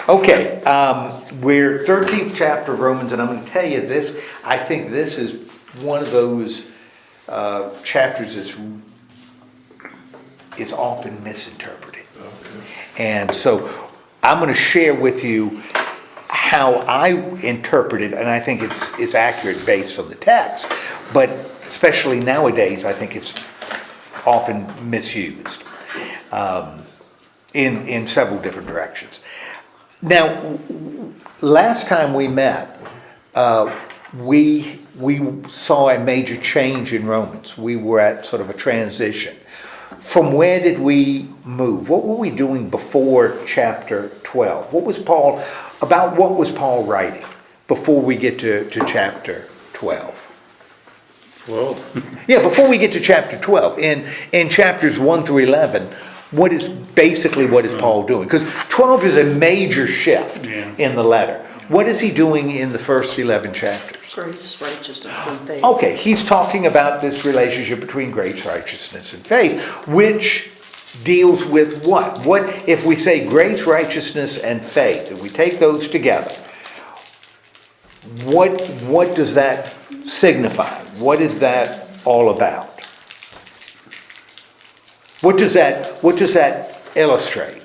Okay, we're 13th chapter of Romans, and I'm going to tell you this. I think this is one of those chapters that's is often misinterpreted. And so I'm going to share with you how I interpret it, and I think it's accurate based on the text, but especially nowadays, I think it's often misused in several different directions. Now, last time we met, we saw a major change in Romans. We were at sort of a transition. From where did we move? What were we doing before chapter 12? What was Paul writing before we get to chapter 12? Yeah, before we get to chapter 12. In chapters 1 through 11, what is Paul doing? Because 12 is a major shift in the letter. What is he doing in the first 11 chapters? Grace, righteousness, and faith. Okay, he's talking about this relationship between grace, righteousness, and faith, which deals with what? What if we say grace, righteousness, and faith, and we take those together, what does that signify? What is that all about? What does that illustrate?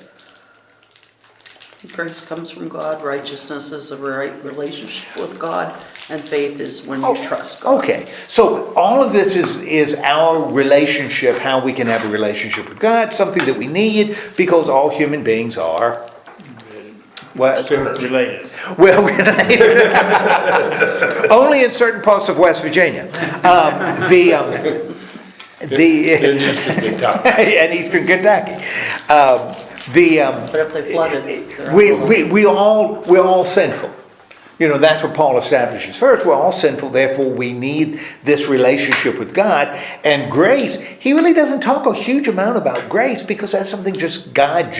Grace comes from God, righteousness is a right relationship with God, and faith is when you trust God. Okay, so all of this is our relationship, how we can have a relationship with God, something that we need because all human beings are related. Well, related. Only in certain parts of West Virginia. In Eastern Kentucky. And Eastern Kentucky. But if they flooded, we're all sinful. That's what Paul establishes. First, we're all sinful, therefore we need this relationship with God. And grace, he really doesn't talk a huge amount about grace because that's something God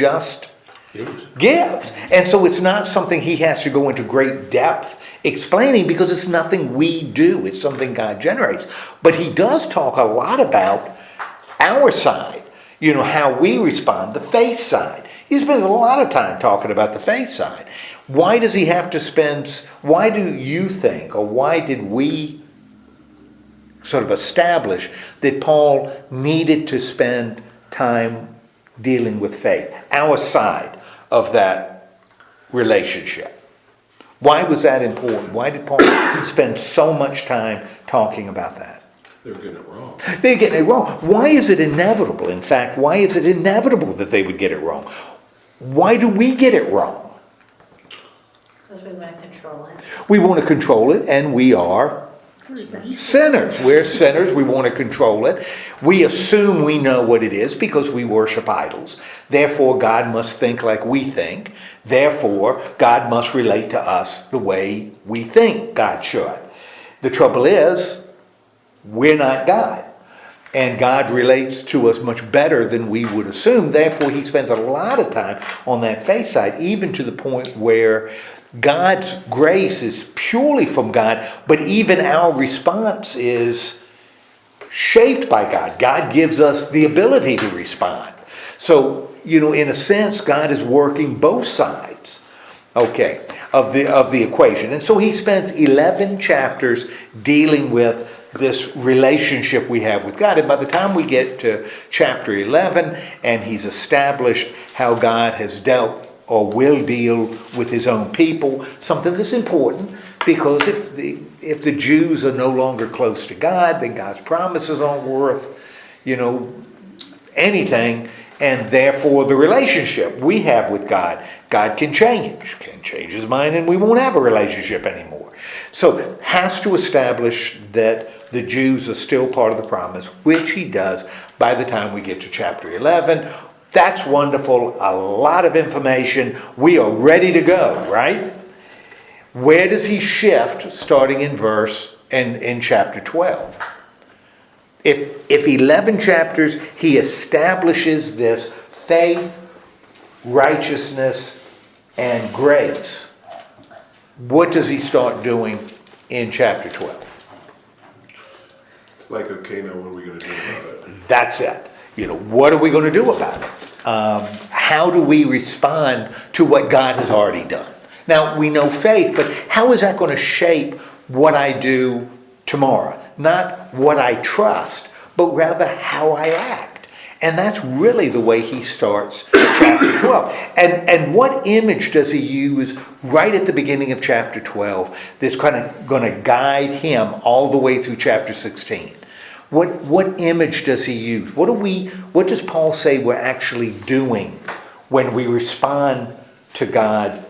gives. And so it's not something he has to go into great depth explaining because it's nothing we do. It's something God generates. But he does talk a lot about our side. How we respond, the faith side. He spends a lot of time talking about the faith side. Why does he have to why do you think, or why did we sort of establish that Paul needed to spend time dealing with faith, our side of that relationship? Why was that important? Why did Paul spend so much time talking about that? They're getting it wrong. They're getting it wrong. Why is it inevitable? In fact, why is it inevitable that they would get it wrong? Why do we get it wrong? Because we want to control it. We want to control it, and we are sinners. We're sinners. We want to control it. We assume we know what it is because we worship idols. Therefore, God must think like we think. Therefore, God must relate to us the way we think God should. The trouble is, we're not God. And God relates to us much better than we would assume. Therefore, he spends a lot of time on that faith side, even to the point where God's grace is purely from God, but even our response is shaped by God. God gives us the ability to respond. So, in a sense, God is working both sides, of the equation. And so he spends 11 chapters dealing with this relationship we have with God. And by the time we get to chapter 11, and he's established how God has dealt or will deal with his own people, something that's important, because if the Jews are no longer close to God, then God's promises aren't worth, anything, and therefore the relationship we have with God can change his mind, and we won't have a relationship anymore. So has to establish that the Jews are still part of the promise, which he does by the time we get to chapter 11. That's wonderful. A lot of information. We are ready to go, right? Where does he shift starting in chapter 12? If 11 chapters, he establishes this faith, righteousness, and grace. What does he start doing in chapter 12? It's like, okay, now what are we going to do about it? That's it. What are we going to do about it? how do we respond to what God has already done? Now, we know faith, but how is that going to shape what I do tomorrow? Not what I trust, but rather how I act. And that's really the way he starts chapter 12. And what image does he use right at the beginning of chapter 12 that's kind of going to guide him all the way through chapter 16? What image does he use? What does Paul say we're actually doing when we respond to God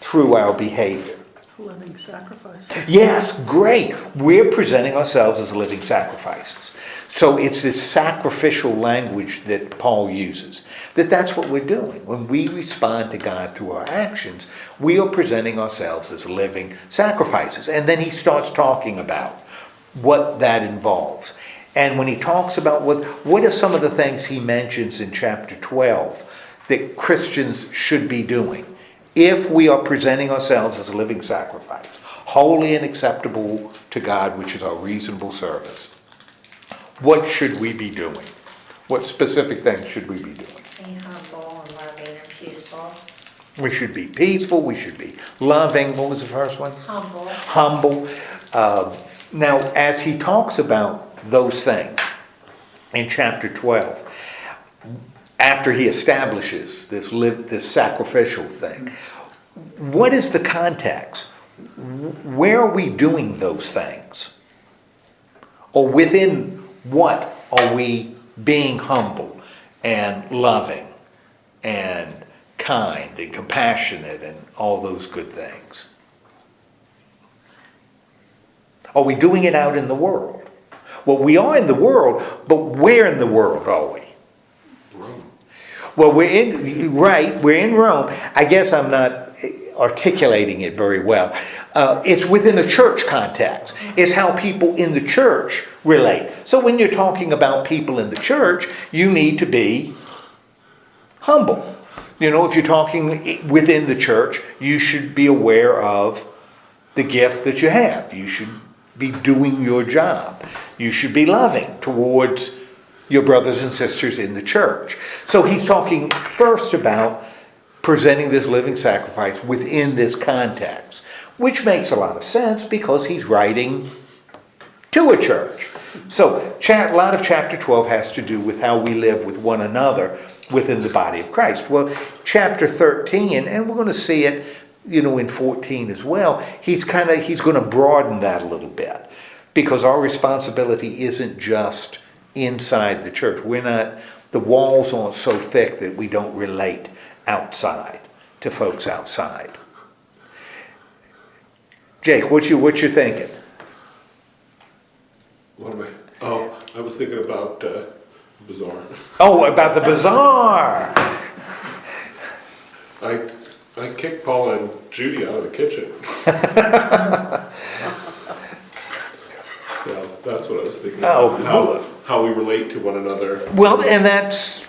through our behavior? Living sacrifice. Yes, great. We're presenting ourselves as living sacrifices. So it's this sacrificial language that Paul uses. That's what we're doing. When we respond to God through our actions, we are presenting ourselves as living sacrifices. And then he starts talking about what that involves. And when he talks about what are some of the things he mentions in chapter 12 that Christians should be doing if we are presenting ourselves as a living sacrifice, holy and acceptable to God, which is our reasonable service. What should we be doing? What specific things should we be doing? Being humble and loving and peaceful. We should be peaceful. We should be loving. What was the first one? Humble. Humble. Now, as he talks about those things in chapter 12, after he establishes this sacrificial thing, what is the context? Where are we doing those things? Or within what are we being humble and loving and kind and compassionate and all those good things? Are we doing it out in the world? Well, we are in the world, but where in the world are we? Rome. Well, we're in Rome. I guess I'm not articulating it very well. It's within a church context. It's how people in the church relate. So when you're talking about people in the church, you need to be humble. If you're talking within the church, you should be aware of the gift that you have. You should be doing your job. You should be loving towards your brothers and sisters in the church. So he's talking first about presenting this living sacrifice within this context, which makes a lot of sense because he's writing to a church. So a lot of chapter 12 has to do with how we live with one another within the body of Christ. Well, chapter 13, and we're going to see it, in 14 as well, he's going to broaden that a little bit because our responsibility isn't just inside the church. The walls aren't so thick that we don't relate outside to folks outside. Jake, what you thinking? What am I? Oh, I was thinking about bazaar. Oh, about the bazaar. I kicked Paula and Judy out of the kitchen. So that's what I was thinking about. How we relate to one another. Well, and that's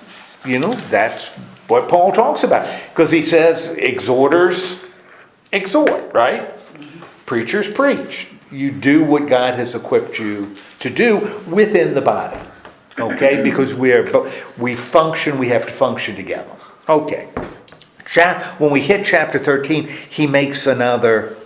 what Paul talks about. Because he says, exhorters exhort, right? Preachers preach. You do what God has equipped you to do within the body. Okay? Because we have to function together. Okay. When we hit chapter 13, he makes another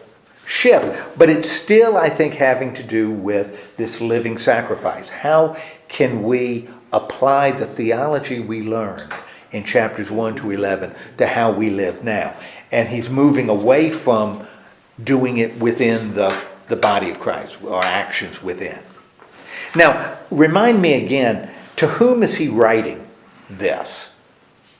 shift. But it's still, I think, having to do with this living sacrifice. How can we apply the theology we learned in chapters 1 to 11 to how we live now? And he's moving away from doing it within the body of Christ, our actions within. Now, remind me again, to whom is he writing this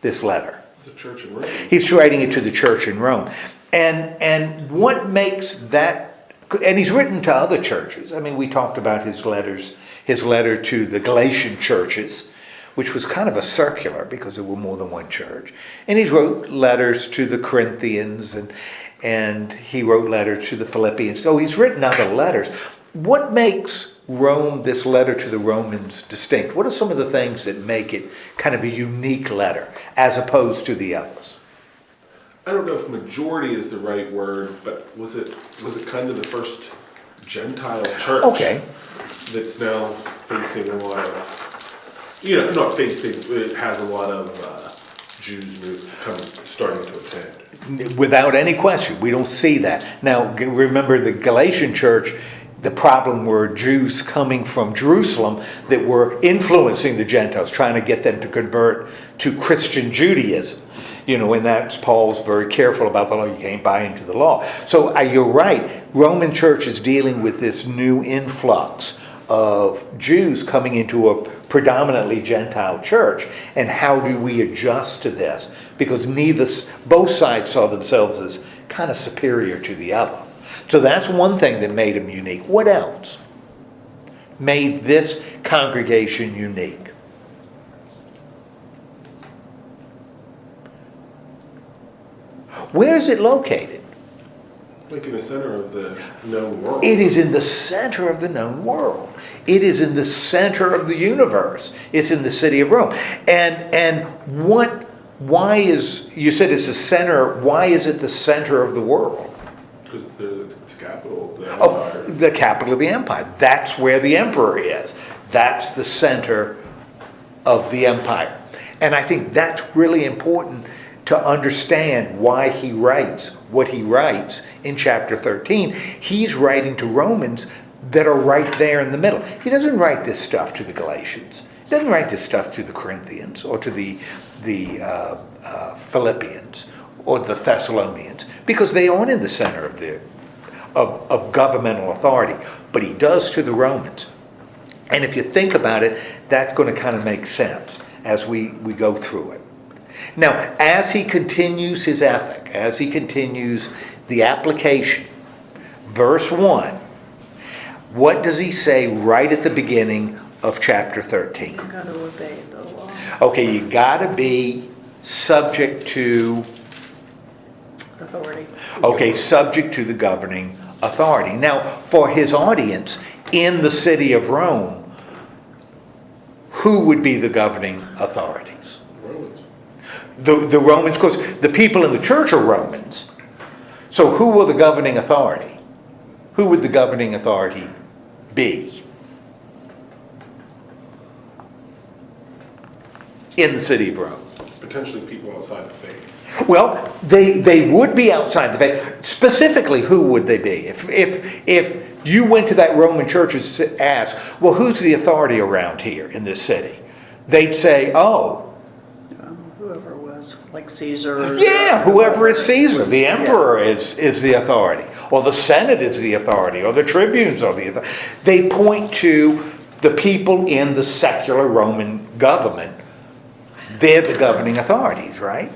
letter? The church in Rome. He's writing it to the church in Rome. And what makes that, and he's written to other churches. I mean, we talked about his letter to the Galatian churches, which was kind of a circular because there were more than one church. And he's wrote letters to the Corinthians and he wrote letters to the Philippians. So he's written other letters. What makes Rome, this letter to the Romans, distinct? What are some of the things that make it kind of a unique letter as opposed to the others? I don't know if majority is the right word, but was it kind of the first Gentile church? Okay. That's now facing a lot of, not facing, it has a lot of Jews starting to attend. Without any question, we don't see that. Now, remember the Galatian church, the problem were Jews coming from Jerusalem that were influencing the Gentiles, trying to get them to convert to Christian Judaism. And that's Paul's very careful about the law. You can't buy into the law. So you're right. Roman church is dealing with this new influx of Jews coming into a predominantly Gentile church. And how do we adjust to this? Because both sides saw themselves as kind of superior to the other. So that's one thing that made them unique. What else made this congregation unique? Where is it located? Like in the center of the known world. It is in the center of the known world. It is in the center of the universe. It's in the city of Rome. Why is, you said it's the center, why is it the center of the world? Because it's the capital of the empire. Oh, the capital of the empire. That's where the emperor is. That's the center of the empire. And I think that's really important to understand why he writes what he writes in chapter 13. He's writing to Romans that are right there in the middle. He doesn't write this stuff to the Galatians. He doesn't write this stuff to the Corinthians or to the Philippians or the Thessalonians, because they aren't in the center of governmental authority. But he does to the Romans. And if you think about it, that's going to kind of make sense as we go through it. Now, as he continues his ethic, as he continues the application, verse 1, what does he say right at the beginning of chapter 13? You've got to obey the law. Okay, you got to be subject to, Authority. okay, subject to the governing authority. Now, for his audience in the city of Rome, who would be the governing authorities? Romans. The Romans, because the people in the church are Romans. So who will the governing authority? Who would the governing authority be in the city of Rome? Potentially people outside the faith. Well, they would be outside the faith. Specifically, who would they be? If you went to that Roman church and asked, well, who's the authority around here in this city? They'd say, oh, Whoever was, like Caesar. yeah, whoever is Caesar. The emperor is the authority. Or the Senate is the authority. Or the tribunes are the authority. They point to the people in the secular Roman government. They're the governing authorities, right?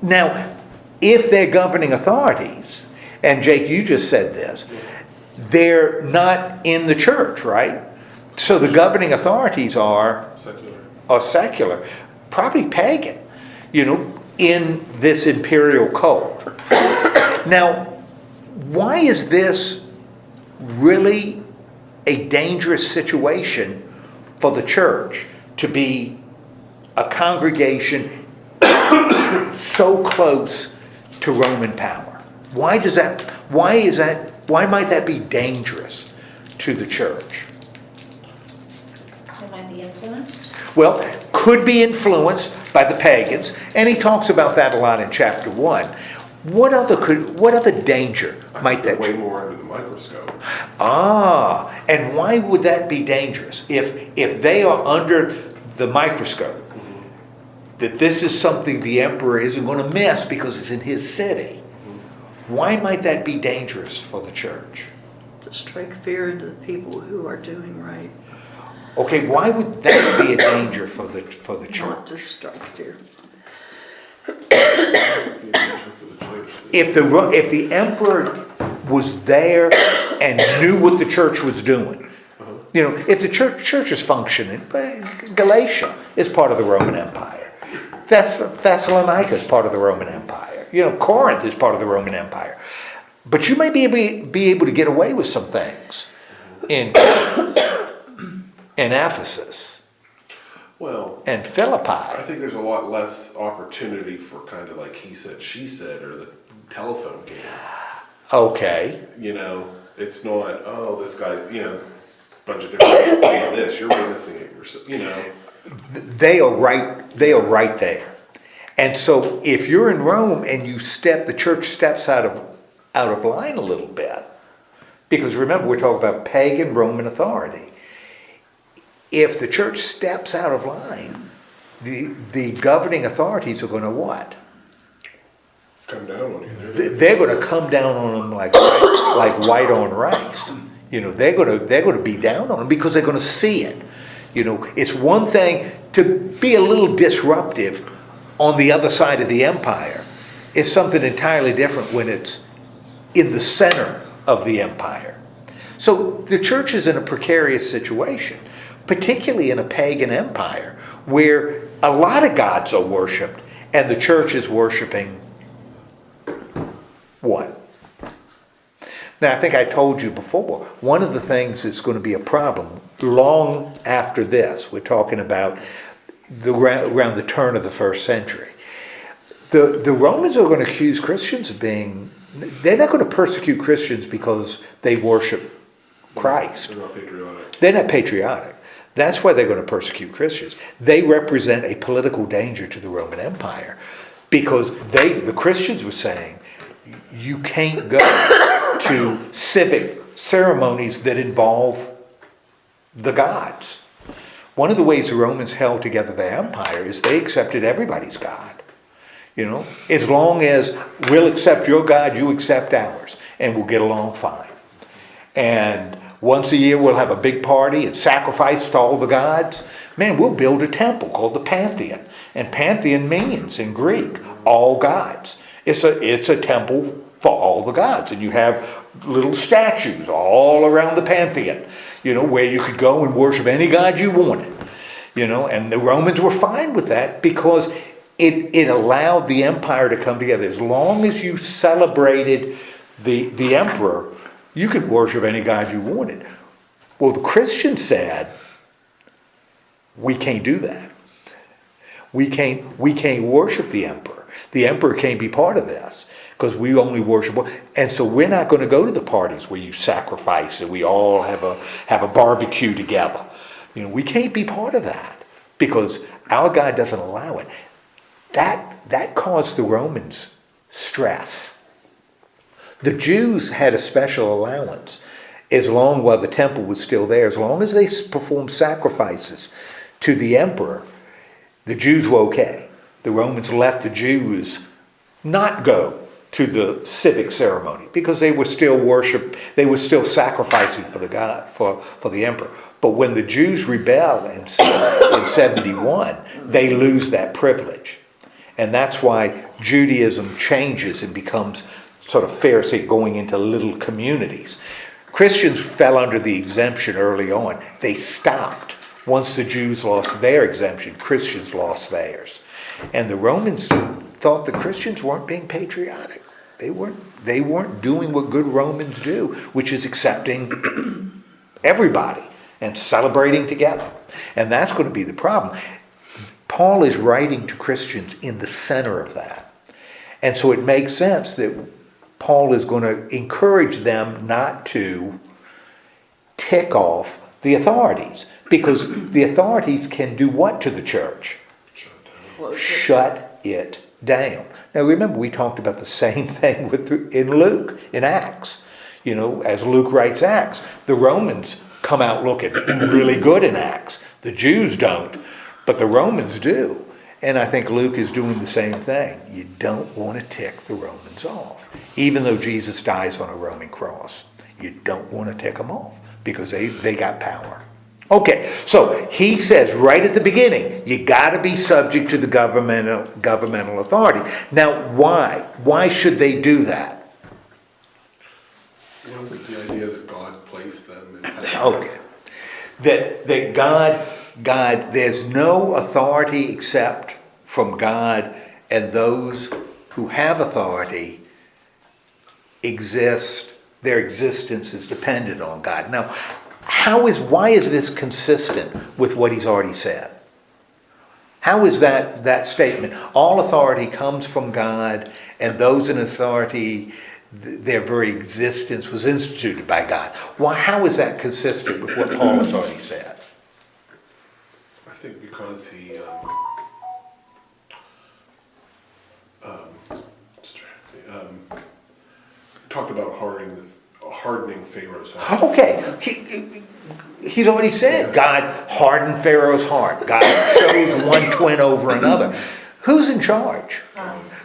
Now, if they're governing authorities, and Jake, you just said this, they're not in the church, right? So the governing authorities are secular, probably pagan, in this imperial cult. Now, why is this really a dangerous situation for the church to be a congregation so close to Roman power? Why might that be dangerous to the church? It might be influenced. Well, could be influenced by the pagans, and he talks about that a lot in chapter 1. What other danger might that way more under the microscope? And why would that be dangerous? If they are under the microscope, that this is something the emperor isn't going to miss because it's in his city. Why might that be dangerous for the church? To strike fear into the people who are doing right. Okay, why would that be a danger for the Not church? to strike fear. If the emperor was there and knew what the church was doing, if the church is functioning, Galatia is part of the Roman Empire. Thessalonica is part of the Roman Empire. Corinth is part of the Roman Empire. But you may be able to get away with some things in Ephesus. Well, and Philippi. I think there's a lot less opportunity for kind of like he said, she said, or the telephone game. Okay. It's not, this guy, bunch of different people saying this, you're witnessing it yourself, They are right there. And so if you're in Rome and the church steps out of line a little bit, because remember, we're talking about pagan Roman authority. If the church steps out of line, the governing authorities are going to what? Come down on you. They're going to come down on them like white on rice. They're going to be down on them because they're going to see it. It's one thing to be a little disruptive on the other side of the empire. It's something entirely different when it's in the center of the empire. So the church is in a precarious situation, particularly in a pagan empire where a lot of gods are worshipped and the church is worshiping what? Now, I think I told you before, one of the things that's going to be a problem long after this, we're talking about around the turn of the first century, the Romans are going to accuse Christians of they're not going to persecute Christians because they worship Christ. They're not patriotic. They're not patriotic. That's why they're going to persecute Christians. They represent a political danger to the Roman Empire because the Christians were saying, you can't go to civic ceremonies that involve the gods. One of the ways the Romans held together their empire is they accepted everybody's God. As long as we'll accept your God, you accept ours, and we'll get along fine. And once a year we'll have a big party and sacrifice to all the gods. Man, we'll build a temple called the Pantheon. And Pantheon means, in Greek, all gods. It's a temple for all the gods. And you have little statues all around the Pantheon, where you could go and worship any god you wanted. And the Romans were fine with that because it allowed the empire to come together. As long as you celebrated the emperor, you could worship any god you wanted. Well, the Christians said, we can't do that. We can't worship the emperor. The emperor can't be part of this because we only worship. And so we're not going to go to the parties where you sacrifice and we all have a barbecue together. We can't be part of that because our God doesn't allow it. That caused the Romans stress. The Jews had a special allowance while the temple was still there. As long as they performed sacrifices to the emperor, the Jews were okay. The Romans let the Jews not go to the civic ceremony because they were still sacrificing for the God, for the emperor. But when the Jews rebel in 71, they lose that privilege. And that's why Judaism changes and becomes sort of Pharisee, going into little communities. Christians fell under the exemption early on. They stopped. Once the Jews lost their exemption, Christians lost theirs. And the Romans thought the Christians weren't being patriotic. They weren't doing what good Romans do, which is accepting everybody and celebrating together. And that's going to be the problem. Paul is writing to Christians in the center of that. And so it makes sense that Paul is going to encourage them not to tick off the authorities, because the authorities can do what to the church? Shut it down. Now remember, we talked about the same thing in Luke, in Acts. As Luke writes Acts, the Romans come out looking really good in Acts. The Jews don't, but the Romans do. And I think Luke is doing the same thing. You don't want to tick the Romans off. Even though Jesus dies on a Roman cross, you don't want to tick them off because they got power. Okay, so he says right at the beginning, you got to be subject to the governmental authority. Now, why? Why should they do that? Well, the idea that God placed them in Okay. That God, there's no authority except from God, and those who have authority exist, their existence is dependent on God. Now, why is this consistent with what he's already said? How is that statement? All authority comes from God, and those in authority, their very existence was instituted by God. Well, how is that consistent with what Paul has already said? I think because talked about hardening Pharaoh's heart. Okay, he's already said God hardened Pharaoh's heart. God chose one twin over another. Who's in charge?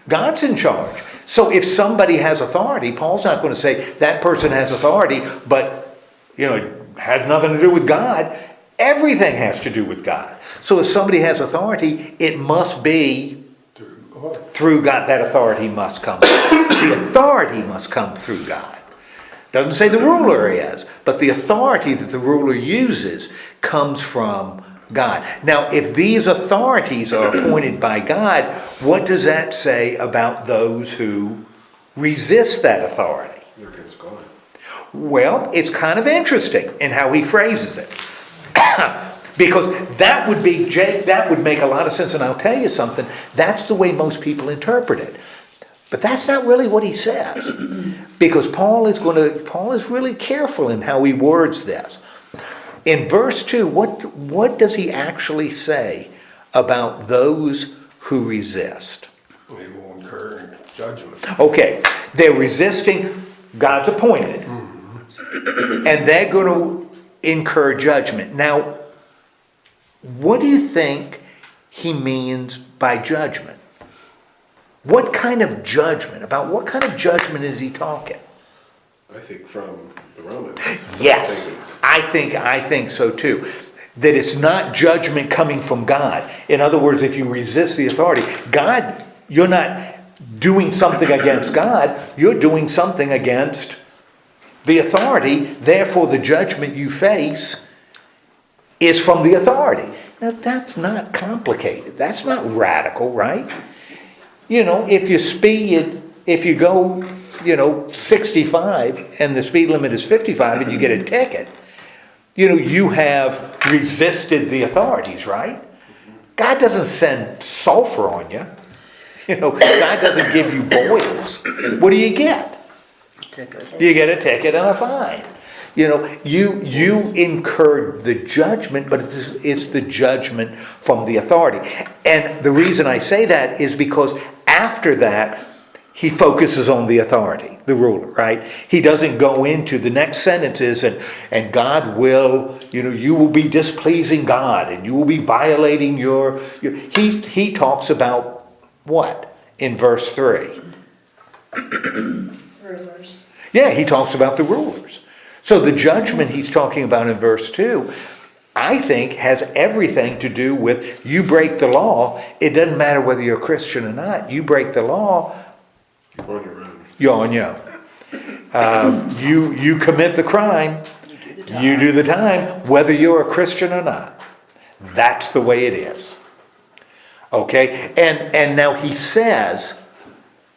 God's in charge. So if somebody has authority, Paul's not going to say that person has authority, but it has nothing to do with God. Everything has to do with God. So if somebody has authority, it must be through God. That authority must come. The authority must come through God. Doesn't say the ruler is, but the authority that the ruler uses comes from God. Now, if these authorities are appointed by God, what does that say about those who resist that authority? They're against God. Well, it's kind of interesting in how he phrases it. Because that would make a lot of sense, and I'll tell you something, that's the way most people interpret it. But that's not really what he says. Because Paul is really careful in how he words this. In verse 2, what does he actually say about those who resist? They will incur judgment. Okay, they're resisting God's appointed. And they're going to incur judgment. Now, what do you think he means by judgment? What kind of judgment? About what kind of judgment is he talking? I think from the Romans. Yes, I think so too. That it's not judgment coming from God. In other words, if you resist the authority, God, you're not doing something against God, you're doing something against the authority. Therefore, the judgment you face is from the authority. Now, that's not complicated. That's not radical, right? If you go 65 and the speed limit is 55 and you get a ticket, you have resisted the authorities, right? God doesn't send sulfur on you. God doesn't give you boils. What do you get? Ticket. You get a ticket and a fine. You incurred the judgment, but it's the judgment from the authority. And the reason I say that is because after that, he focuses on the authority, the ruler, right? He doesn't go into the next sentences and God will, you will be displeasing God and you will be violating your he talks about what in verse 3? Rulers. Yeah, he talks about the rulers. So the judgment he's talking about in verse 2, I think, has everything to do with you break the law. It doesn't matter whether you're a Christian or not. You break the law, You're on your own. you're on your own. You commit the crime, you do the time, whether you're a Christian or not. That's the way it is. Okay? And now he says,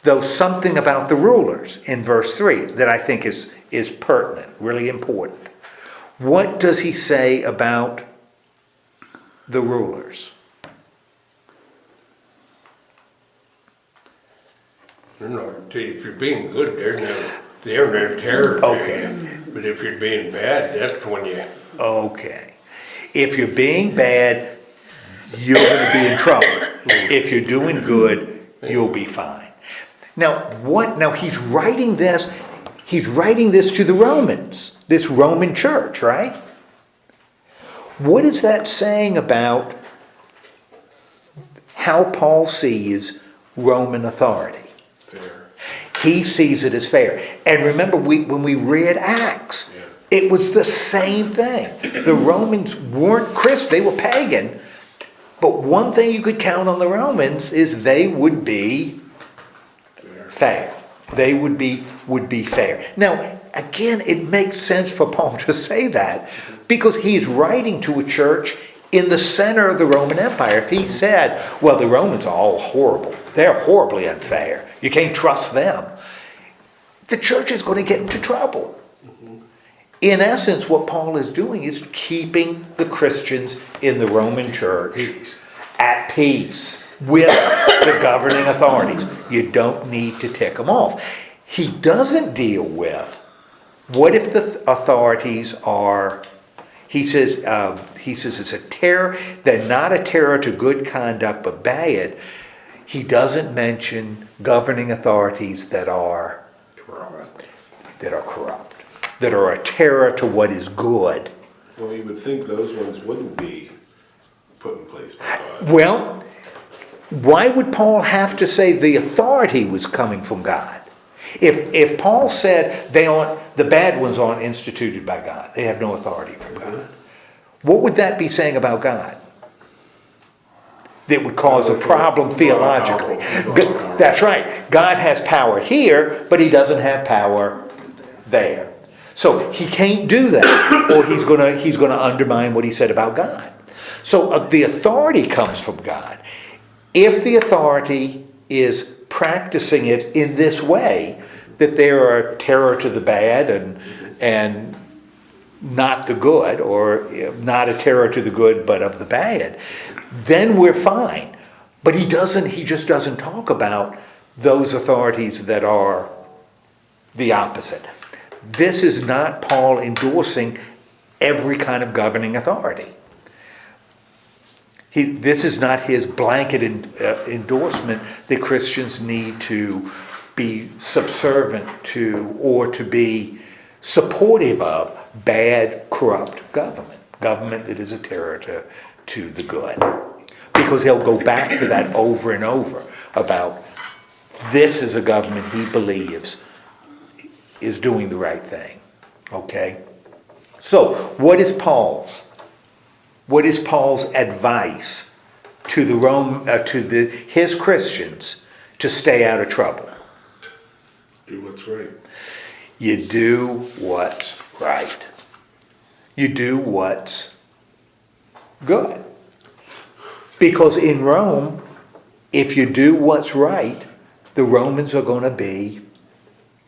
though, something about the rulers in verse 3 that I think is pertinent, really important. What does he say about the rulers? If you're being good, they're no terror. Okay. But if you're being bad, that's when you... Okay. If you're being bad, you're going to be in trouble. If you're doing good, you'll be fine. Now he's writing this to the Romans, this Roman church, right? What is that saying about how Paul sees Roman authority? Fair. He sees it as fair. And remember, when we read Acts, it was the same thing. The Romans weren't Christian, they were pagan. But one thing you could count on the Romans is they would be fair. They would be fair. Now, again, it makes sense for Paul to say that because he's writing to a church in the center of the Roman Empire. If he said, well, the Romans are all horrible, they're horribly unfair, you can't trust them, the church is going to get into trouble. In essence, what Paul is doing is keeping the Christians in the Roman church at peace with the governing authorities. You don't need to tick them off. He doesn't deal with what if the authorities are, he says it's a terror, they're not a terror to good conduct but bad. He doesn't mention governing authorities that are that are corrupt, that are a terror to what is good. Well, you would think those ones wouldn't be put in place by God. Well, why would Paul have to say the authority was coming from God? If Paul said the bad ones aren't instituted by God, they have no authority from God, what would that be saying about God? That would cause a problem theologically. That's right. God has power here, but he doesn't have power there. So he can't do that, or he's gonna undermine what he said about God. So the authority comes from God. If the authority is practicing it in this way, that they are a terror to the bad and not the good, or not a terror to the good but of the bad, then we're fine. But he just doesn't talk about those authorities that are the opposite. This is not Paul endorsing every kind of governing authority. This is not his blanket endorsement that Christians need to be subservient to or to be supportive of bad, corrupt government that is a terror to the good. Because he'll go back to that over and over about this is a government he believes is doing the right thing. Okay? So, what is Paul's advice to his Christians to stay out of trouble? Do what's right. You do what's right. You do what's good. Because in Rome, if you do what's right, the Romans are going to be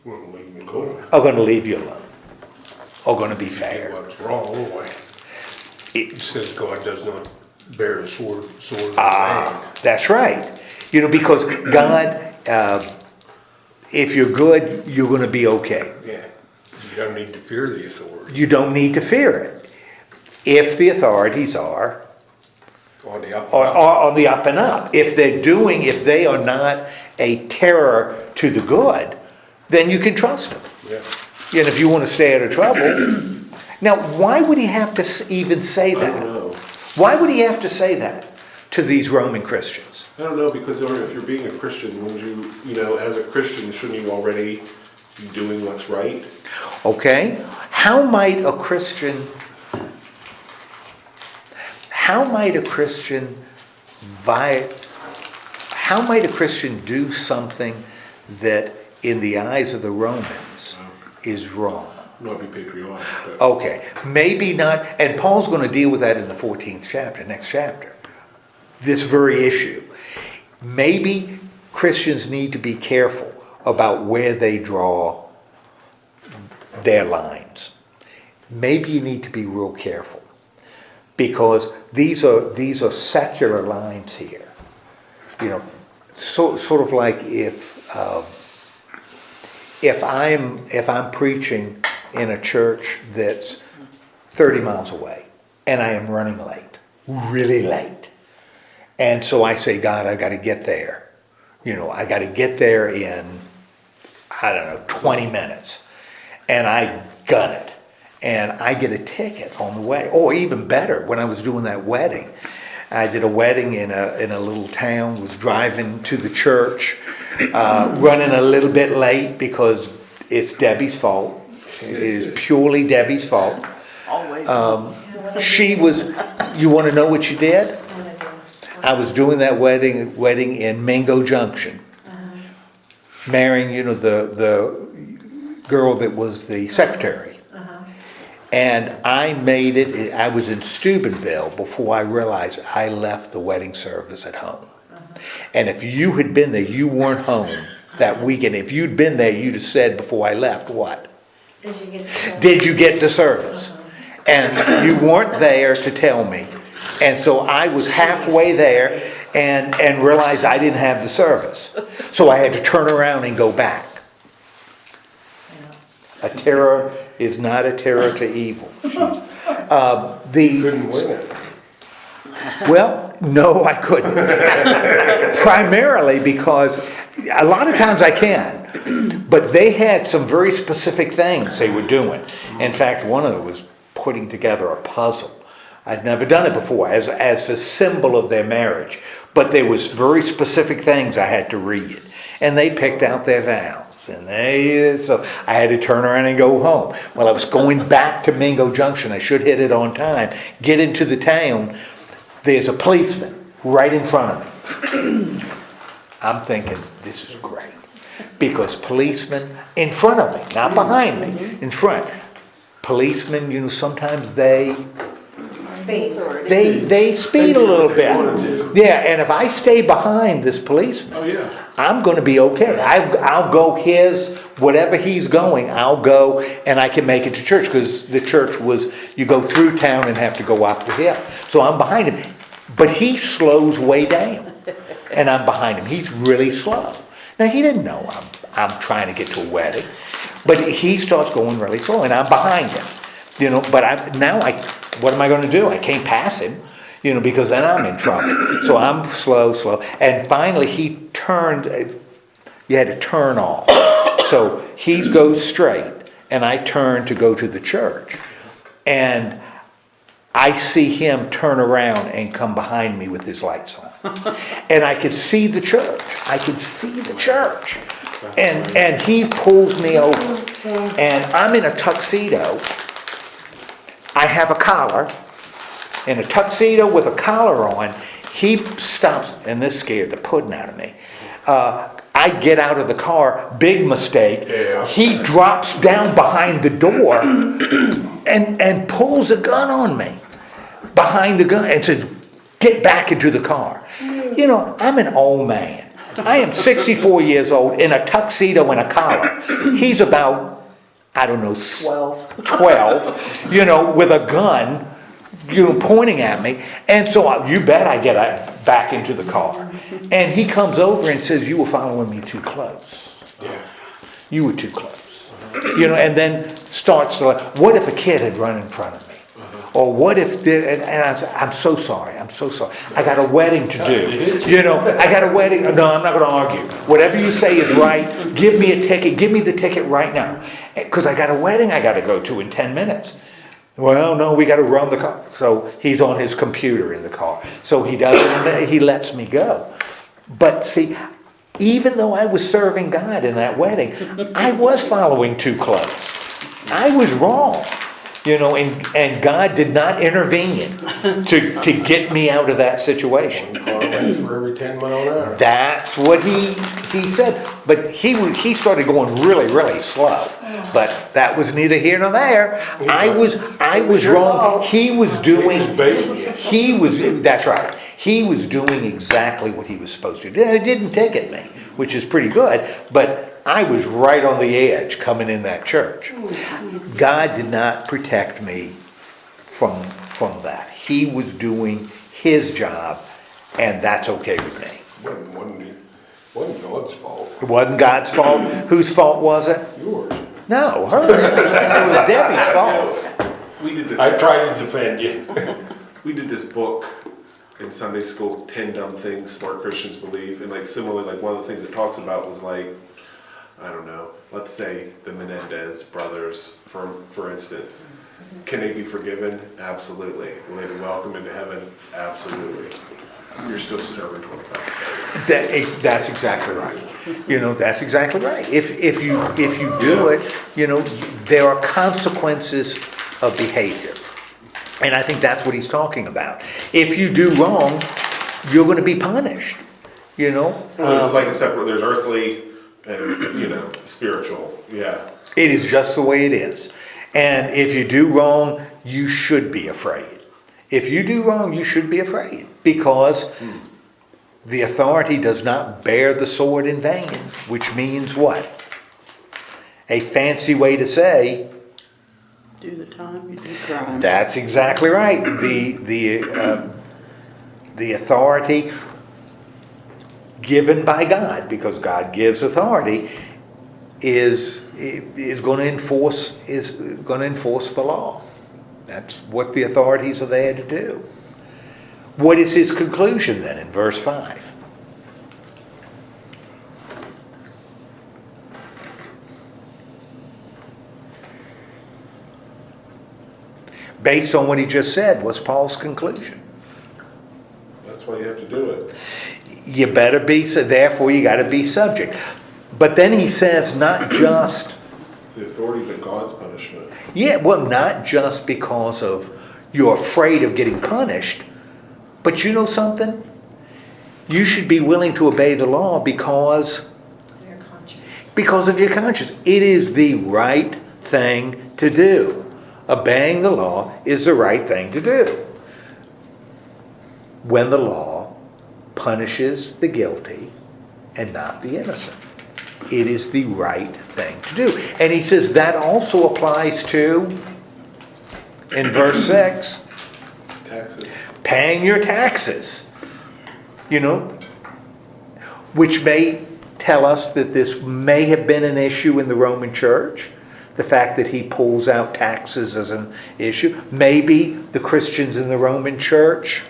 Won't leave me alone. are going to leave you alone. Are going to be fair. What's wrong? Why? It says God does not bear a sword in vain. That's right. Because God, if you're good, you're going to be okay. Yeah. You don't need to fear the authority. You don't need to fear it. If the authorities are On the up. on the up and up. If they are not a terror to the good, then you can trust them. Yeah. And if you want to stay out of trouble. Now, why would he have to even say I that? don't know. Why would he have to say that to these Roman Christians? I don't know, because if you're being a Christian, wouldn't you, as a Christian, shouldn't you already be doing what's right? Okay? How might a Christian do something that in the eyes of the Romans is wrong? Not be patriotic, but Okay, maybe not, and Paul's going to deal with that in the 14th chapter, next chapter. This very issue. Maybe Christians need to be careful about where they draw their lines. Maybe you need to be real careful, because these are secular lines here. Sort of like if I'm preaching in a church that's 30 miles away and I am running late, really late. And so I say, God, I got to get there. I got to get there in, 20 minutes. And I gun it. And I get a ticket on the way. Or even better, when I was doing that wedding, I did a wedding in a little town, was driving to the church, running a little bit late because it's Debbie's fault. It is purely Debbie's fault. Always. You want to know what she did? I was doing that wedding in Mingo Junction. Marrying, the girl that was the secretary. And I made it, I was in Steubenville before I realized I left the wedding service at home. And if you had been there, you weren't home that weekend. If you'd been there, you'd have said before I left, what? Did you get the service? And you weren't there to tell me. And so I was halfway there and realized I didn't have the service. So I had to turn around and go back. A terror is not a terror to evil. Couldn't win it. Well, no, I couldn't. Primarily because a lot of times I can. But they had some very specific things they were doing. In fact, one of them was putting together a puzzle. I'd never done it before as a symbol of their marriage. But there was very specific things I had to read. And they picked out their vows. So I had to turn around and go home. Well, I was going back to Mingo Junction. I should hit it on time. Get into the town. There's a policeman right in front of me. I'm thinking, this is great. Because policemen in front of me, not behind me, in front. Policemen, sometimes they speed a little bit. Yeah, and if I stay behind this policeman, Oh, yeah. I'm going to be okay. I'll go whatever he's going, I'll go and I can make it to church, because the church was, you go through town and have to go up the hill. So I'm behind him. But he slows way down and I'm behind him. He's really slow. Now he didn't know I'm trying to get to a wedding, but he starts going really slow and I'm behind him. But what am I going to do? I can't pass him, because then I'm in trouble. So I'm slow. And finally he turned, you had to turn off. So he goes straight and I turn to go to the church. And I see him turn around and come behind me with his lights on. And I could see the church. And he pulls me over. And I'm in a tuxedo. I have a collar. In a tuxedo with a collar on. He stops, and this scared the pudding out of me. I get out of the car, big mistake. Yeah. He drops down behind the door and pulls a gun on me. Behind the gun and says, get back into the car. I'm an old man. I am 64 years old in a tuxedo and a collar. He's about, 12, with a gun, pointing at me. And so you bet I get back into the car. And he comes over and says, you were following me too close. Yeah. You were too close. And then starts to, what if a kid had run in front of me? Or what if, and I said, I'm so sorry. I got a wedding to do. I got a wedding. No, I'm not going to argue. Whatever you say is right. Give me a ticket. Give me the ticket right now. Because I got a wedding I got to go to in 10 minutes. Well, no, we got to run the car. So he's on his computer in the car. So he does it and he lets me go. But see, even though I was serving God in that wedding, I was following too close. I was wrong. And God did not intervene to get me out of that situation. Car lanes for every 10 mile an hour. That's what he said. But he started going really, really slow. But that was neither here nor there. I was wrong. That's right. He was doing exactly what he was supposed to do. It didn't ticket me, which is pretty good. But I was right on the edge coming in that church. God did not protect me from that. He was doing his job, and that's okay with me. Wasn't God's fault. It wasn't God's fault. Whose fault was it? Yours. No, hers. It was Debbie's fault. We did this. I tried to defend you. We did this book in Sunday school, 10 Dumb Things Smart Christians Believe. And similarly, one of the things it talks about was let's say the Menendez brothers, for instance. Can they be forgiven? Absolutely. Will they be welcomed into heaven? Absolutely. You're still serving 25 days. That's exactly right. That's exactly right. If you do it, there are consequences of behavior. And I think that's what he's talking about. If you do wrong, you're going to be punished. There's a separate, there's earthly and, spiritual. Yeah. It is just the way it is. And if you do wrong, you should be afraid. If you do wrong, you should be afraid. Because the authority does not bear the sword in vain. Which means what? A fancy way to say, Do the time, you do crime. that's exactly right. The authority given by God, because God gives authority, is going to enforce the law. That's what the authorities are there to do. What is his conclusion then in verse 5? based on what he just said, was Paul's conclusion. That's why you have to do it. You better be, so therefore you got to be subject. But then he says not just, It's the authority but God's punishment. yeah, well, not just because of you're afraid of getting punished, but you know something? You should be willing to obey the law because Your conscience. of your conscience. It is the right thing to do. Obeying the law is the right thing to do. When the law punishes the guilty and not the innocent. It is the right thing to do. And he says that also applies to, in verse 6, Taxes. paying your taxes. You know, which may tell us that this may have been an issue in the Roman church. The fact that he pulls out taxes as an issue. Maybe the Christians in the Roman church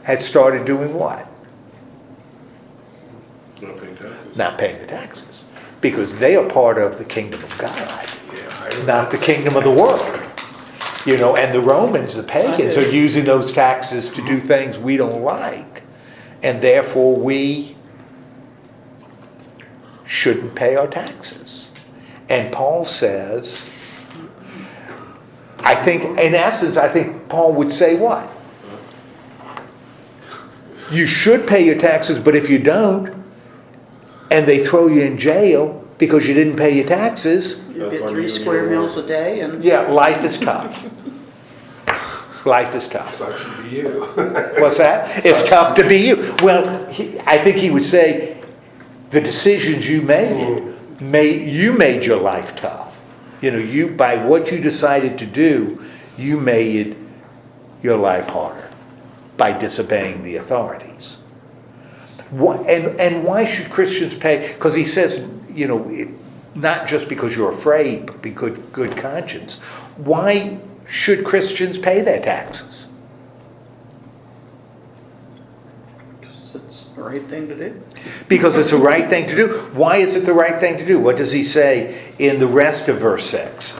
had started doing what? Not paying taxes. Not paying the taxes. Because they are part of the kingdom of God, Yeah, not the kingdom of the world. You know, and the Romans, the pagans, are using those taxes to do things we don't like. And therefore we shouldn't pay our taxes. And Paul says, I think, in essence, I think Paul would say what? You should pay your taxes, but if you don't, and they throw you in jail because you didn't pay your taxes, You That's get why 3 you square need meals a day and yeah, life is tough. Life is tough. sucks to be you. What's that? It's tough to be you. Well, I think he would say the decisions you made your life tough. You know, you by what you decided to do, you made your life harder by disobeying the authorities. And why should Christians pay? Because he says, you know, not just because you're afraid, but because good conscience. Why should Christians pay their taxes? it's the right thing to do. Because it's the right thing to do. Why is it the right thing to do? What does he say in the rest of verse 6?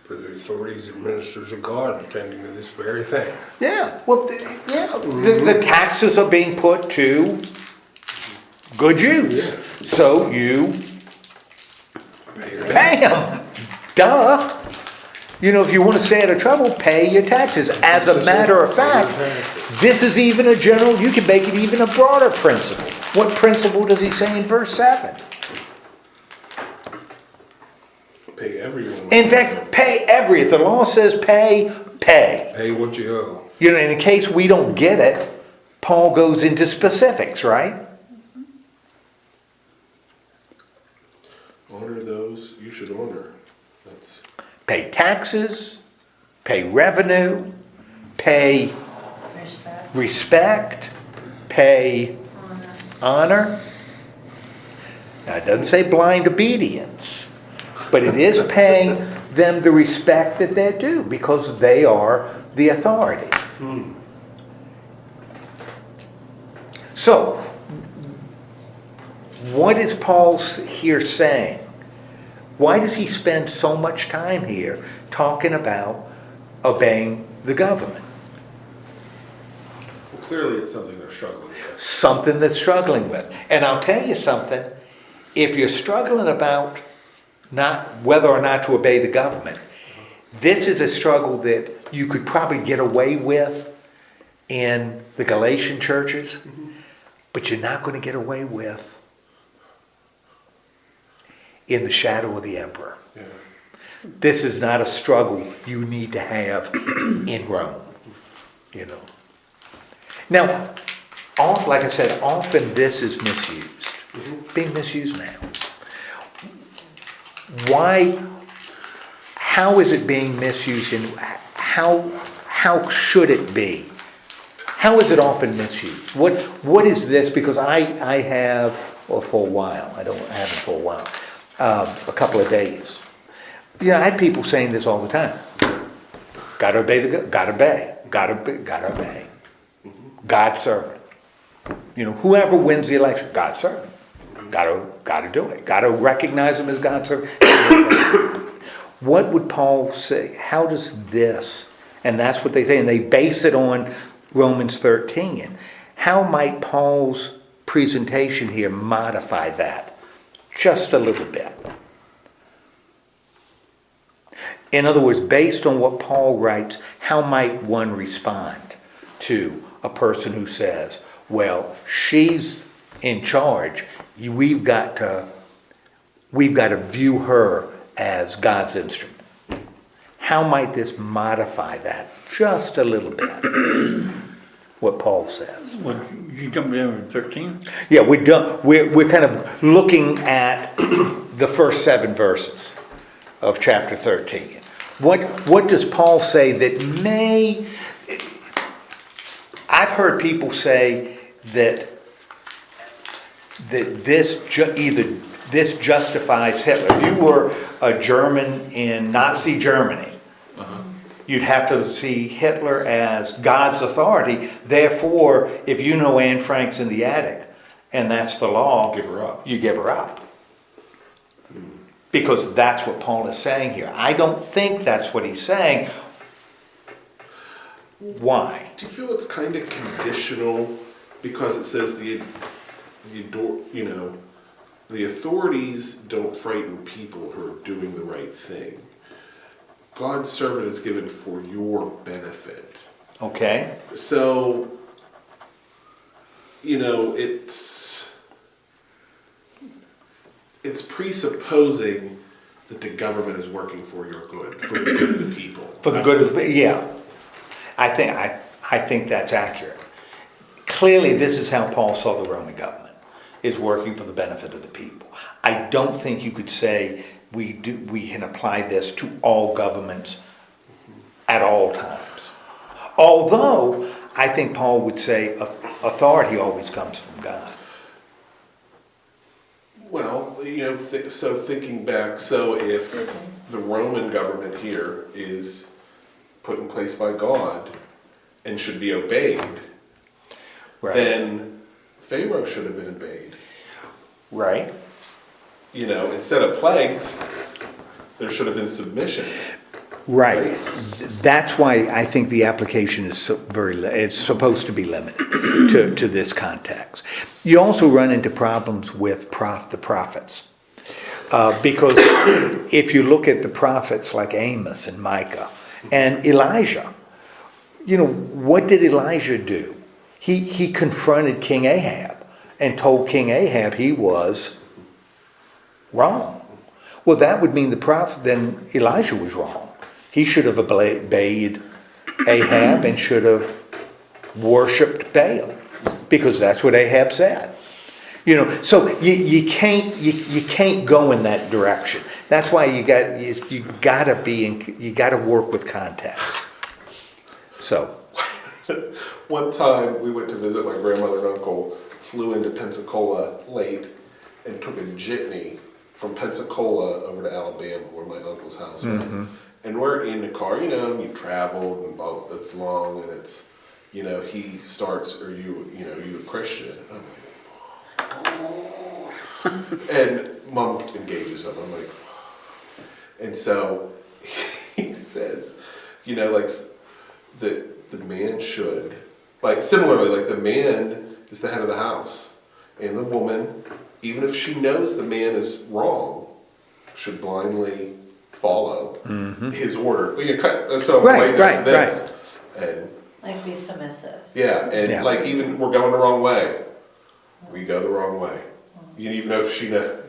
For the authorities and ministers of God attending to this very thing. Yeah, well, the taxes are being put to good use. So you pay them. Duh. You know, if you want to stay out of trouble, pay your taxes. As a matter of fact, this is even a general, you can make it even a broader principle. What principle does he say in verse 7? Pay everyone. In fact, pay if the law says pay. Pay what you owe. You know, in case we don't get it, Paul goes into specifics, right? Honor those you should honor. That's Pay taxes, pay revenue, pay Respect. respect, pay honor. Now, it doesn't say blind obedience, but it is paying them the respect that they're due because they are the authority. So, what is Paul here saying? Why does he spend so much time here talking about obeying the government? well, clearly it's something they're struggling with. Something that's struggling with. And I'll tell you something, if you're struggling about not whether or not to obey the government, this is a struggle that you could probably get away with in the Galatian churches, but you're not going to get away with in the shadow of the emperor. Yeah. This is not a struggle you need to have in Rome, you know. Now, like I said, often this is misused. Being misused now. Why? How is it being misused, and how should it be? How is it often misused? What is this? Because I have, or for a while, I haven't for a while, a couple of days. I had people saying this all the time. Gotta obey gotta obey. God's servant. Whoever wins the election, God's servant. Gotta do it. Gotta recognize him as God's servant. What would Paul say? How does this, and that's what they say, and they base it on Romans 13. How might Paul's presentation here modify that just a little bit? In other words, based on what Paul writes, how might one respond to a person who says, well, she's in charge, we've got to view her as God's instrument? How might this modify that just a little bit? What Paul says. What, you jumped down to 13? Yeah, we're done. We're kind of looking at the first 7 verses of chapter 13. What does Paul say that may... I've heard people say that this justifies Hitler. If you were a German in Nazi Germany, you'd have to see Hitler as God's authority. Therefore, if you know Anne Frank's in the attic, and that's the law, Give her up. you give her up. Because that's what Paul is saying here. I don't think that's what he's saying. Why? Do you feel it's kind of conditional because it says the authorities don't frighten people who are doing the right thing. God's servant is given for your benefit. Okay. So, it's presupposing that the government is working for your good, for the good of the people. For the good of the... Yeah. I think that's accurate. Clearly, this is how Paul saw the Roman government, is working for the benefit of the people. I don't think you could say we can apply this to all governments at all times. Although, I think Paul would say authority always comes from God. Well, so thinking back, so if the Roman government here is put in place by God and should be obeyed, Right. then Pharaoh should have been obeyed. Right. Instead of plagues, there should have been submission. Right. That's why I think the application is it's supposed to be limited to this context. You also run into problems with the prophets. Because if you look at the prophets like Amos and Micah and Elijah, what did Elijah do? He confronted King Ahab and told King Ahab he was wrong. Well, that would mean the prophet, then Elijah was wrong. He should have obeyed Ahab and should have worshipped Baal, because that's what Ahab said. So you can't go in that direction. That's why you gotta work with context. So One time we went to visit my grandmother and uncle, flew into Pensacola late, and took a jitney from Pensacola over to Alabama, where my uncle's house was. And we're in the car, you traveled and blah, blah, it's long, and it's, he starts, are you a Christian? And I'm like, and Mom engages him. I'm like, and so he says, that the man should, similarly, the man is the head of the house, and the woman, even if she knows the man is wrong, should blindly follow his order. So Right. this, and Like be submissive. and even we're going the wrong way, we go the wrong way. Even if she knows.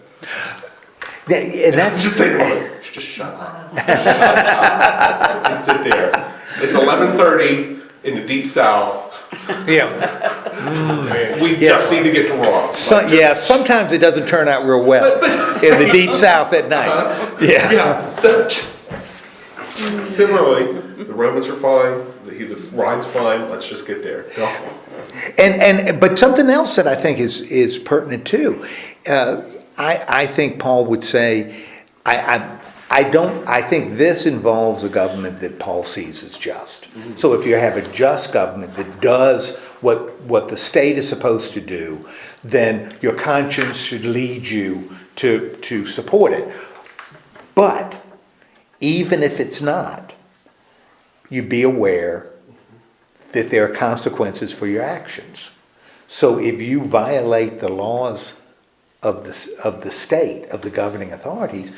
and that's Just say, "Look, just shut up. Shut up," and sit there. It's 11:30 in the deep south. We just need to get to Raw. Sometimes it doesn't turn out real well in the deep south at night. Yeah. So similarly, the Romans are fine. The ride's fine. Let's just get there. Go. But something else that I think is pertinent too. I think Paul would say, I think this involves a government that Paul sees as just. So if you have a just government that does what the state is supposed to do, then your conscience should lead you to support it. But even if it's not, you be aware that there are consequences for your actions. So if you violate the laws of the state, of the governing authorities,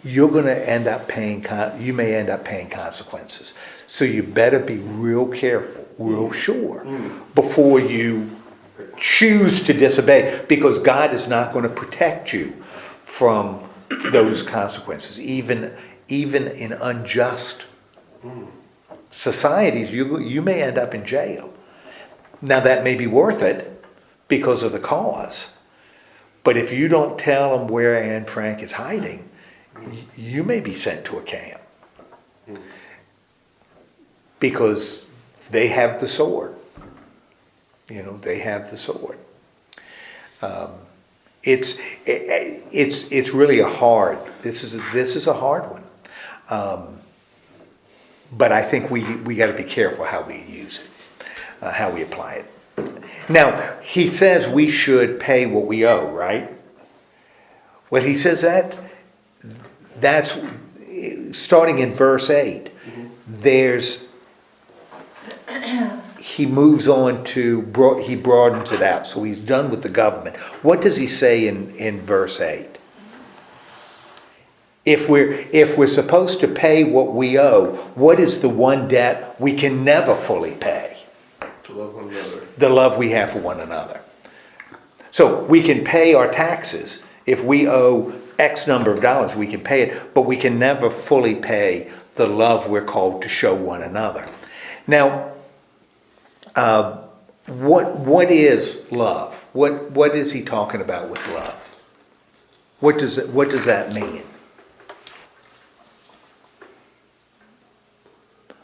you're going to end up paying, you may end up paying consequences. So you better be real careful, real sure, before you choose to disobey, because God is not going to protect you from those consequences. Even in unjust societies, you may end up in jail. Now that may be worth it because of the cause, but if you don't tell them where Anne Frank is hiding, you may be sent to a camp because they have the sword. You know, they have the sword. It's really this is a hard one. But I think we got to be careful how we use it, how we apply it. Now, he says we should pay what we owe, right? When he says that's starting in verse 8. He moves on to, he broadens it out. So he's done with the government. What does he say in verse 8? If we're supposed to pay what we owe, what is the one debt we can never fully pay? To love one another. The love we have for one another. So we can pay our taxes. If we owe X number of dollars, we can pay it, but we can never fully pay the love we're called to show one another. Now, what is love? What is he talking about with love? What does that mean?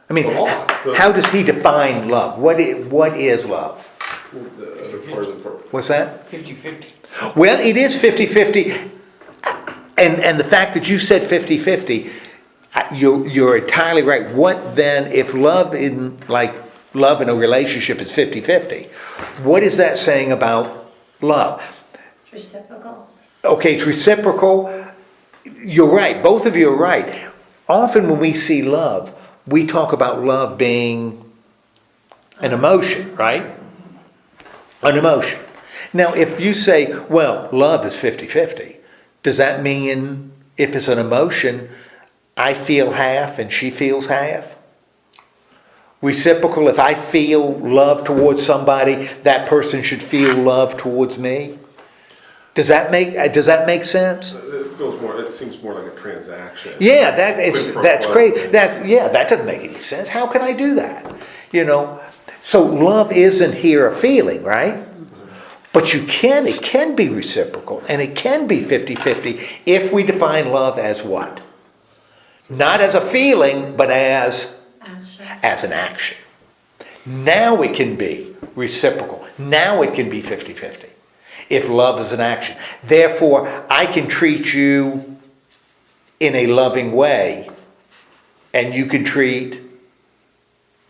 I mean, how does he define love? What is love? The other part of the verb. What's that? 50-50. Well, it is 50-50. And the fact that you said 50-50, you're entirely right. What then, if love in a relationship is 50-50, what is that saying about love? It's reciprocal. Okay, it's reciprocal. You're right. Both of you are right. Often when we see love, we talk about love being an emotion, right? An emotion. Now, if you say, well, love is 50-50, does that mean if it's an emotion, I feel half and she feels half? Reciprocal, if I feel love towards somebody, that person should feel love towards me? Does that make sense? It seems more like a transaction. Yeah, that's great. That doesn't make any sense. How can I do that? You know, so love isn't here a feeling, right? But it can be reciprocal, and it can be 50-50 if we define love as what? Not as a feeling, but as an action. Now it can be reciprocal. Now it can be 50-50. If love is an action. Therefore, I can treat you in a loving way, and you can treat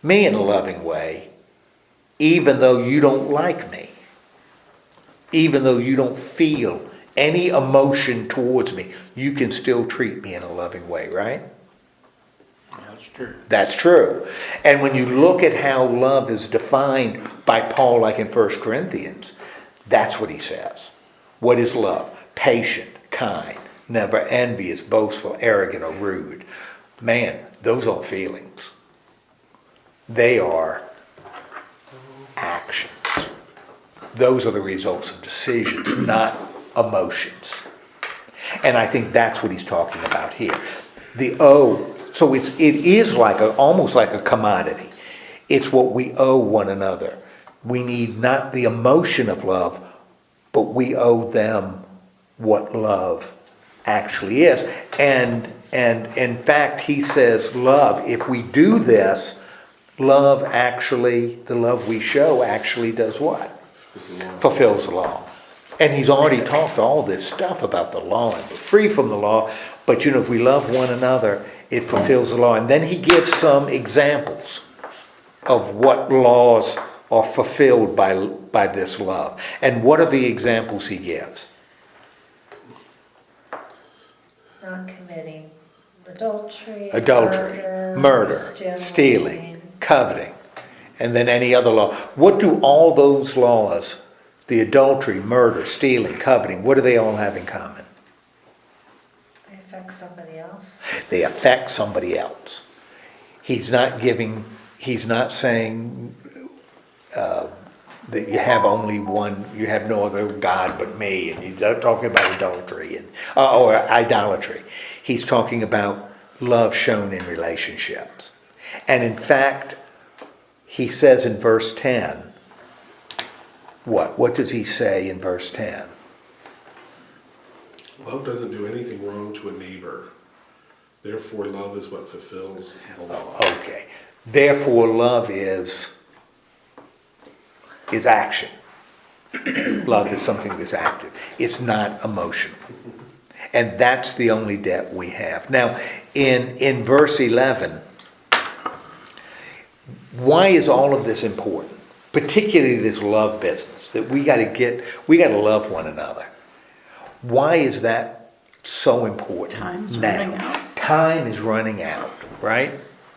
me in a loving way, even though you don't like me, even though you don't feel any emotion towards me, you can still treat me in a loving way, right? That's true. That's true. And when you look at how love is defined by Paul, like in 1 Corinthians, that's what he says. What is love? Patient, kind, never envious, boastful, arrogant, or rude. Man, those aren't feelings. They are actions. Those are the results of decisions, not emotions. And I think that's what he's talking about here. So it is almost like a commodity. It's what we owe one another. We need not the emotion of love, but we owe them what love actually is. And in fact, he says love, if we do this, the love we show actually does what? Fulfills the law. And he's already talked all this stuff about the law and we're free from the law, but if we love one another, it fulfills the law. And then he gives some examples of what laws are fulfilled by by this love. And what are the examples he gives? Not committing adultery. Murder, stealing, coveting, and then any other law. What do all those laws, the adultery, murder, stealing, coveting, what do they all have in common? They affect somebody else. They affect somebody else. He's not saying that you have only one, you have no other God but me, and he's not talking about adultery or idolatry. He's talking about love shown in relationships. And in fact, he says in verse 10, what? What does he say in verse 10? Love doesn't do anything wrong to a neighbor. Therefore, love is what fulfills the law. Okay. Therefore, love is action. Love is something that's active. It's not emotional. And that's the only debt we have. Now, in verse 11, why is all of this important? Particularly this love business, that we got to love one another. Why is that so important? Time's now? running out. Time is running out, right?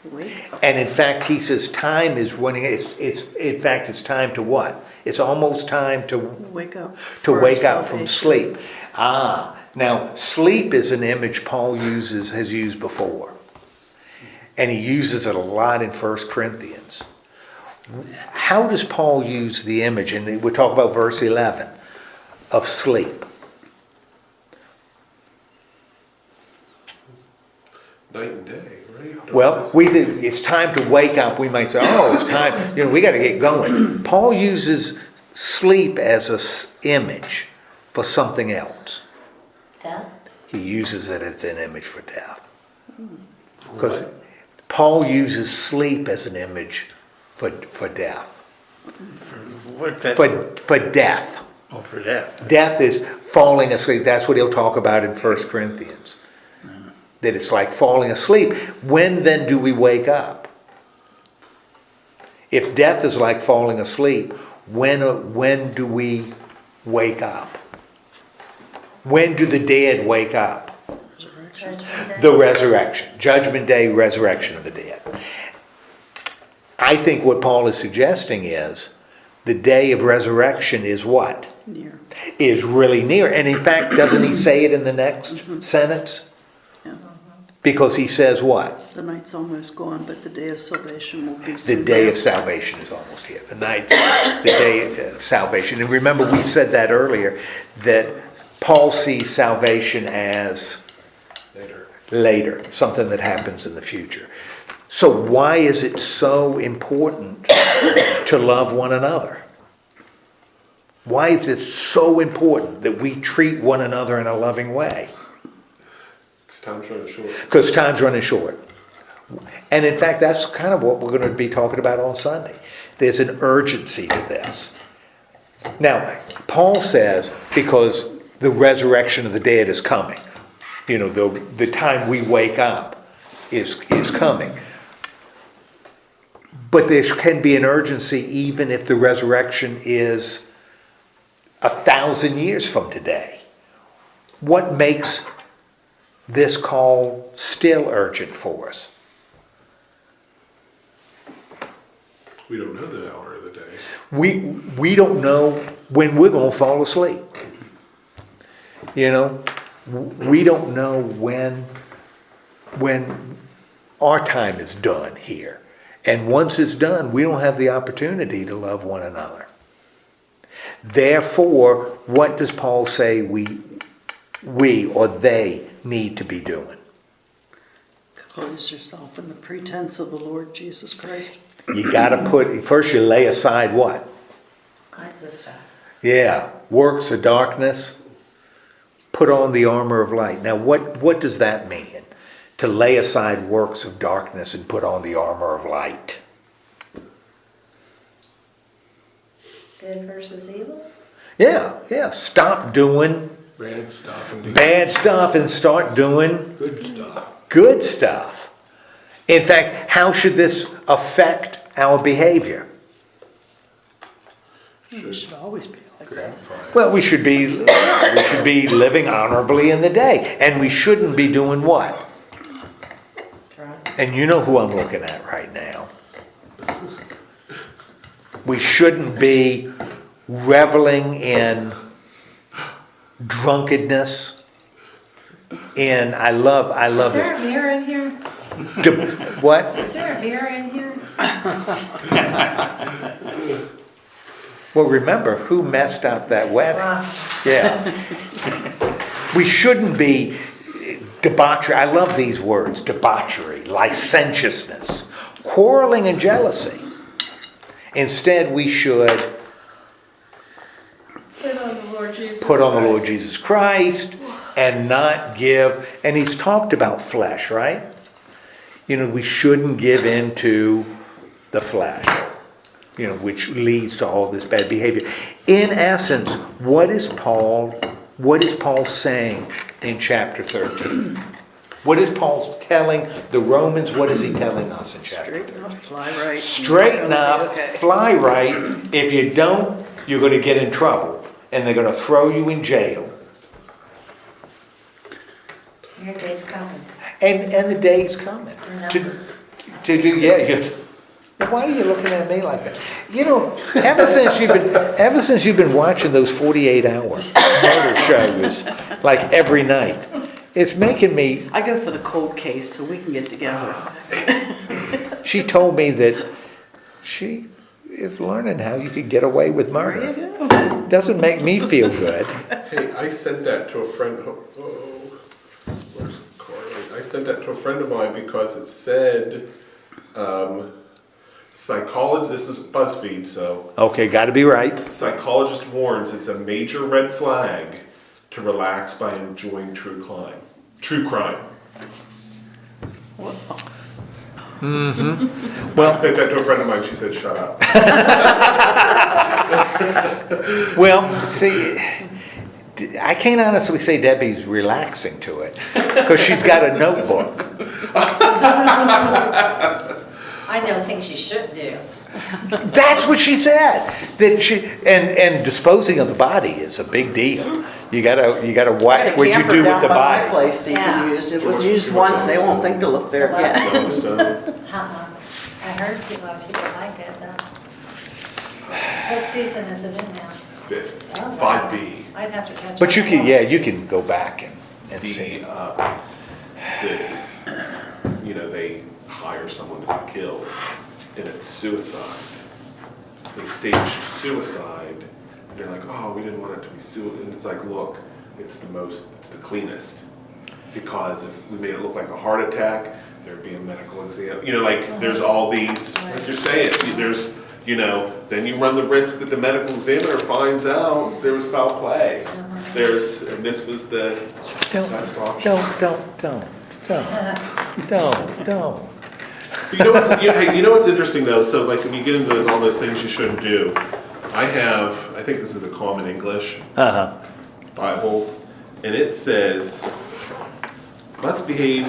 Wait. And in fact, he says time is running. In fact, it's time to what? It's almost time to Wake up. wake up from sleep. Now sleep is an image Paul has used before, and he uses it a lot in 1 Corinthians. How does Paul use the image? And we talk about verse 11 of sleep. Night and day, right? Well, we think it's time to wake up. We might say, "Oh, it's time. We got to get going." Paul uses sleep as an image for something else. Death. He uses it as an image for death, because Paul uses sleep as an image for death. What's that? For death. Oh, for that. Death is falling asleep. That's what he'll talk about in 1 Corinthians. That it's like falling asleep. When then do we wake up? If death is like falling asleep, when do we wake up? When do the dead wake up? The resurrection. Judgment Day, resurrection of the dead. I think what Paul is suggesting is the day of resurrection is what? Near. Is really near. And in fact, doesn't he say it in the next sentence? Yeah. Because he says what? The night's almost gone, but the day of salvation will be The soon. day of salvation is almost here. The day of salvation. And remember, we said that earlier, that Paul sees salvation as later, something that happens in the future. So why is it so important to love one another? Why is it so important that we treat one another in a loving way? Because time's running short. Because time's running short. And in fact, that's kind of what we're going to be talking about on Sunday. There's an urgency to this. Now, Paul says, because the resurrection of the dead is coming. The time we wake up is coming. But there can be an urgency even if the resurrection is 1,000 years from today. What makes this call still urgent for us? We don't know the hour of the day. We don't know when we're going to fall asleep. We don't know when our time is done here. And once it's done, we don't have the opportunity to love one another. Therefore, what does Paul say we or they need to be doing? Clothe yourself in the pretense of the Lord Jesus Christ. You got to first you lay aside what? Kinds of stuff. Yeah, works of darkness. Put on the armor of light. Now, what does that mean? To lay aside works of darkness and put on the armor of light. Good versus evil? Yeah. Stop doing Bad stuff and do bad stuff and start doing good stuff. good stuff. In fact, how should this affect our behavior? It should always be like that. Well, we should be living honorably in the day, and we shouldn't be doing what? And you know who I'm looking at right now. We shouldn't be reveling in drunkenness. And I love Is there this. a mirror in here? What? Is there a mirror in here? Well, remember who messed up that wedding? Wow. Yeah. We shouldn't be debauchery. I love these words: debauchery, licentiousness, quarreling, and jealousy. Instead, we should Put on the Lord Jesus put on the Lord Christ. Jesus Christ and not give. And he's talked about flesh, right? You know, we shouldn't give in to the flesh, you know, which leads to all this bad behavior. In essence, what is Paul saying in chapter 13? What is Paul telling the Romans? What is he telling us in chapter 13? Straighten up, fly right. Straighten up, Okay. fly right. If you don't, you're going to get in trouble. And they're going to throw you in jail. Your day's coming. And the day's coming. To do, yeah, you. Why are you looking at me like that? You know, ever since you've been watching those 48-hour murder shows, like every night, it's making me. I go for the cold case so we can get together. She told me that she is learning how you could get away with There you murder. go. Doesn't make me feel good. Hey, I sent that to a friend. Where's Carly? I sent that to a friend of mine because it said psychologist. This is BuzzFeed, so Okay, got to be right. psychologist warns it's a major red flag to relax by enjoying true crime. True crime. I Well, sent that to a friend of mine. She said, "Shut up." well, see, I can't honestly say Debbie's relaxing to it because she's got a notebook. I know things you shouldn't do. That's what she said. That she and disposing of the body is a big deal. You gotta watch what you do with the My body. place you Yeah. can use. It was used once, they won't think to look there again. Yellowstone. I heard a lot of people like it though. What season is it in now? Fifth. Oh, 5B. I'd have to catch up. But you on can, that. you can go back and see. The this, they hire someone to be killed, and it's suicide. They staged suicide, and they're like, "Oh, we didn't want it to be suicide." And it's like, look, it's the cleanest, because if we made it look like a heart attack, there'd be a medical exam. There's all these. Like you're saying, there's. Then you run the risk that the medical examiner finds out there was foul play. And this was the best option. Don't. You know what's interesting though? So like when you get into all those things you shouldn't do, I think this is the Common English Bible, and it says, let's behave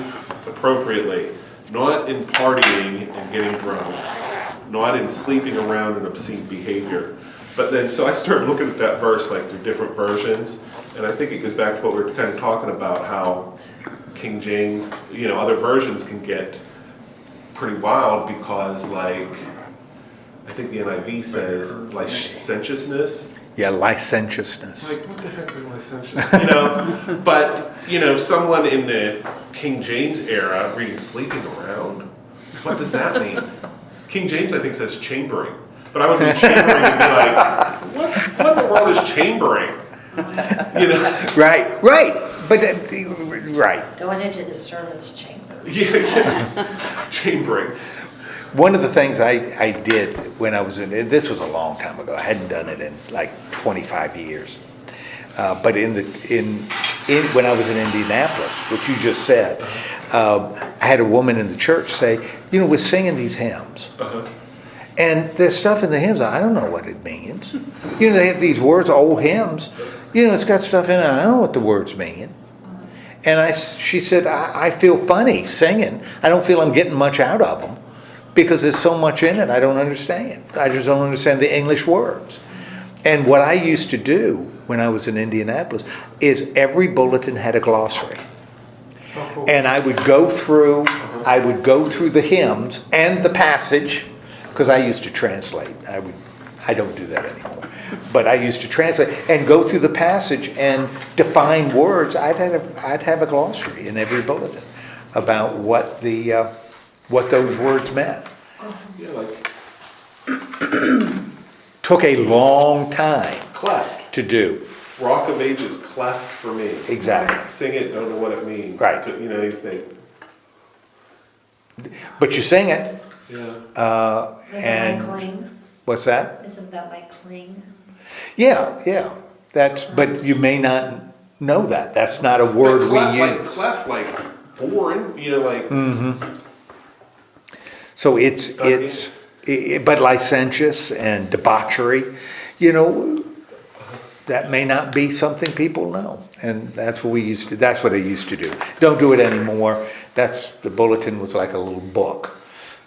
appropriately, not in partying and getting drunk, not in sleeping around and obscene behavior. But then, so I started looking at that verse like through different versions, and I think it goes back to what we were kind of talking about, how King James, other versions can get pretty wild because, like, I think the NIV says licentiousness. Yeah, licentiousness. Like, what the heck is licentiousness? But, someone in the King James era reading sleeping around, what does that mean? King James, I think, says chambering. But I would read chambering and be like, what in the world is chambering? Right. But right. Going into the servant's chamber. Yeah. Chambering. One of the things I did when I was this was a long time ago. I hadn't done it in like 25 years. But when I was in Indianapolis, what you just said, I had a woman in the church say, we're singing these hymns. Uh-huh. And there's stuff in the hymns, I don't know what it means. They have these words, old hymns. It's got stuff in it, I don't know what the words mean. And she said, I feel funny singing. I don't feel I'm getting much out of them because there's so much in it I don't understand. I just don't understand the English words. And what I used to do when I was in Indianapolis is every bulletin had a glossary. And I would go through the hymns and the passage, because I used to translate. I don't do that anymore. But I used to translate and go through the passage and define words. I'd have a glossary in every bulletin about what those words meant. Yeah, like Took a long time cleft. to do. Rock of Ages, cleft for me. Exactly. Sing it, don't know what it means. Right. You know, you think, But you sing it. yeah. Isn't And that cling? what's that? Isn't that like cling? Yeah. But you may not know that. That's not a word But we like use. cleft, like boring, you know, like. So but licentious and debauchery, that may not be something people know. And that's what I used to do. Don't do it anymore. The bulletin was like a little book.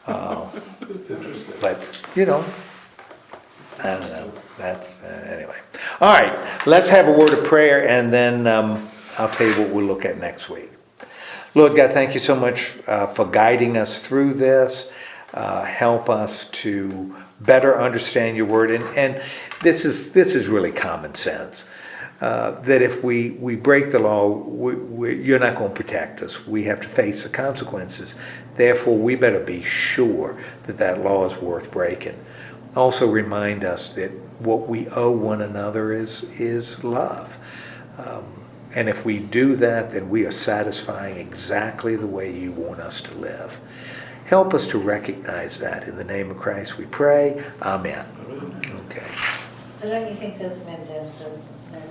It's interesting. But, I don't know. That's, anyway. All right, let's have a word of prayer, and then I'll tell you what we'll look at next week. Lord God, thank you so much for guiding us through this. Help us to better understand your word. And this is really common sense. That if we break the law, you're not going to protect us. We have to face the consequences. Therefore, we better be sure that law is worth breaking. Also remind us that what we owe one another is love. And if we do that, then we are satisfying exactly the way you want us to live. Help us to recognize that. In the name of Christ we pray. Amen. Okay. So don't you think those men did, those men